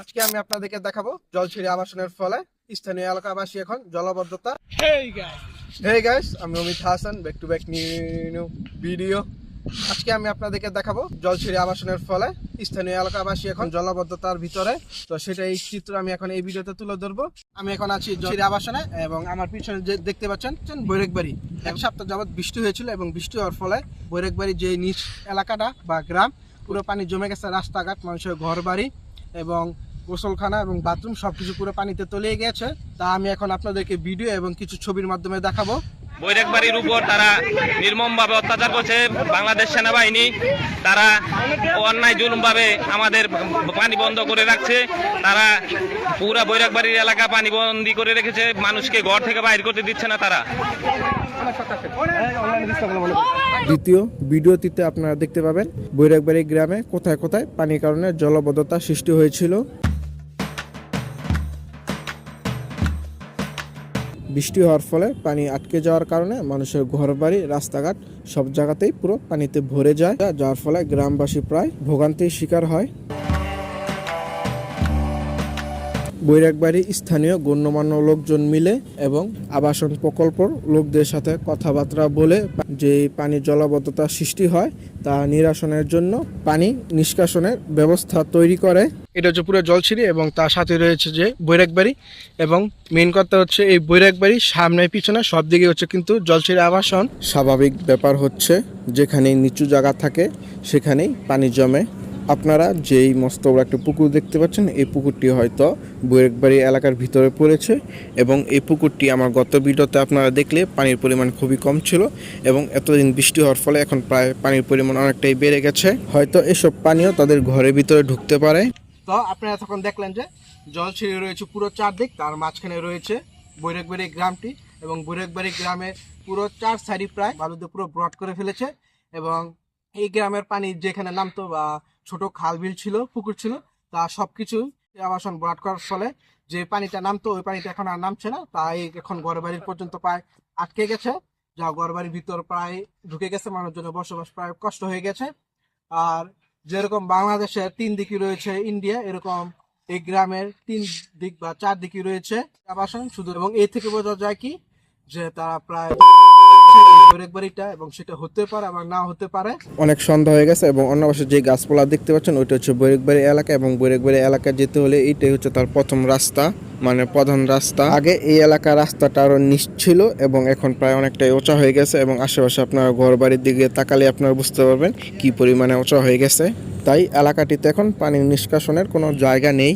আজকে আমি আপনাদেরকে দেখাবো জলছিড়ি আবাসনের ফলে স্থানীয় এলাকাবাসী এখন জলাবদ্ধতা। হেই গাইস, আমি Amit Hasan, back to back new video. আজকে আমি আপনাদেরকে দেখাবো জলছিড়ি আবাসনের ফলে স্থানীয় এলাকাবাসী এখন জলাবদ্ধতার ভিতরে। তো সেটা এই চিত্র আমি এখন এই ভিডিওতে তুলে ধরবো। আমি এখন আছি জলছিড়ি আবাসনে এবং আমার পিছনে যে দেখতে পাচ্ছেন বৈরাগবাড়ি। এক সপ্তাহ যাবত বৃষ্টি হয়েছিল এবং বৃষ্টি হওয়ার ফলে বৈরাগবাড়ি যে নিচ এলাকাটা বা গ্রাম পুরো পানি জমে গেছে। রাস্তাঘাট, মানুষের ঘর বাড়ি এবং গোসলখানা এবং বাথরুম সবকিছু পুরো পানিতে তলিয়ে গেছে। তা আমি এখন আপনাদেরকে ভিডিও এবং কিছু ছবির মাধ্যমে দেখাবো। বৈরাগবাড়ির উপর তারা নির্মমভাবে অত্যাচার করছে বাংলাদেশ সেনাবাহিনী। তারা অন্যায় জুলুমভাবে আমাদের পানি বন্ধ করে রাখছে। তারা পুরা বৈরাগবাড়ির এলাকা পানি বন্দি করে রেখেছে, মানুষকে ঘর থেকে বাইর করতে দিচ্ছে না তারা। দ্বিতীয় ভিডিওটিতে আপনারা দেখতে পাবেন বৈরাগবাড়ি গ্রামে কোথায় কোথায় পানির কারণে জলাবদ্ধতা সৃষ্টি হয়েছিল। বৃষ্টি হওয়ার ফলে পানি আটকে যাওয়ার কারণে মানুষের ঘরবাড়ি, রাস্তাঘাট সব জায়গাতেই পুরো পানিতে ভরে যায়, যার ফলে গ্রামবাসী প্রায় ভোগান্তির শিকার হয়। বৈরাগবাড়ি স্থানীয় গণ্যমান্য লোকজন মিলে এবং আবাসন প্রকল্পর লোকদের সাথে কথাবার্তা বলে যে পানি জলাবদ্ধতা সৃষ্টি হয় তা নিরসনের জন্য পানি নিষ্কাশনের ব্যবস্থা তৈরি করে। এটা হচ্ছে পুরো জলছিড়ি এবং তার সাথে রয়েছে যে বৈরাগবাড়ি। এবং মেন কথা হচ্ছে এই বৈরাগবাড়ি সামনে পিছনে সব দিকে হচ্ছে কিন্তু জলছিড়ি আবাসন। স্বাভাবিক ব্যাপার হচ্ছে যেখানে নিচু জায়গা থাকে সেখানেই পানি জমে। আপনারা যেই মস্ত বড় একটা পুকুর দেখতে পাচ্ছেন, এই পুকুরটি হয়তো বৈরাগবাড়ি এলাকার ভিতরে পড়েছে এবং এই পুকুরটি আমার গত ভিডিওতে আপনারা দেখলে পানির পরিমাণ খুবই কম ছিল এবং এতদিন বৃষ্টি হওয়ার ফলে এখন প্রায় পানির পরিমাণ অনেকটাই বেড়ে গেছে। হয়তো এসব পানিও তাদের ঘরের ভিতরে ঢুকতে পারে। তো আপনারা তখন দেখলেন যে জলছিড়ি রয়েছে পুরো চারদিক, তার মাঝখানে রয়েছে বৈরাগবাড়ি গ্রামটি এবং বৈরাগবাড়ি গ্রামের পুরো চার সাইডই প্রায় বালুতে পুরো ব্রড করে ফেলেছে। এবং এই গ্রামের পানি যেখানে নামতো বা ছোট খাল বিল ছিল, পুকুর ছিল, তা সবকিছু আবাসন ভরাট করার ফলে যে পানিটা নামতো ওই পানিটা এখন আর নামছে না। তাই এখন ঘরবাড়ির পর্যন্ত প্রায় আটকে গেছে, যা ঘরবাড়ির ভিতর প্রায় ঢুকে গেছে, মানুষজনের বসবাস প্রায় কষ্ট হয়ে গেছে। আর যেরকম বাংলাদেশের তিন দিকই রয়েছে ইন্ডিয়া, এরকম এই গ্রামের তিন দিক বা চার দিকই রয়েছে আবাসন শুধু। এবং এই থেকে বোঝা যায় কি যে তারা প্রায় বৈরাগবাড়িটা এবং সেটা হতে পারে আবার না হতে পারে। অনেক সন্ধ্যা হয়ে গেছে এবং অন্য পাশে যে গাছপালা দেখতে পাচ্ছেন ওইটা হচ্ছে বৈরাগবাড়ি এলাকা এবং বৈরাগবাড়ি এলাকায় যেতে হলে এইটাই হচ্ছে তার প্রথম রাস্তা, মানে প্রধান রাস্তা। আগে এই এলাকার রাস্তাটা আরো নিচ ছিল এবং এখন প্রায় অনেকটাই উঁচা হয়ে গেছে এবং আশেপাশে আপনারা ঘর বাড়ির দিকে তাকালে আপনারা বুঝতে পারবেন কি পরিমাণে উঁচা হয়ে গেছে। তাই এলাকাটিতে এখন পানি নিষ্কাশনের কোনো জায়গা নেই।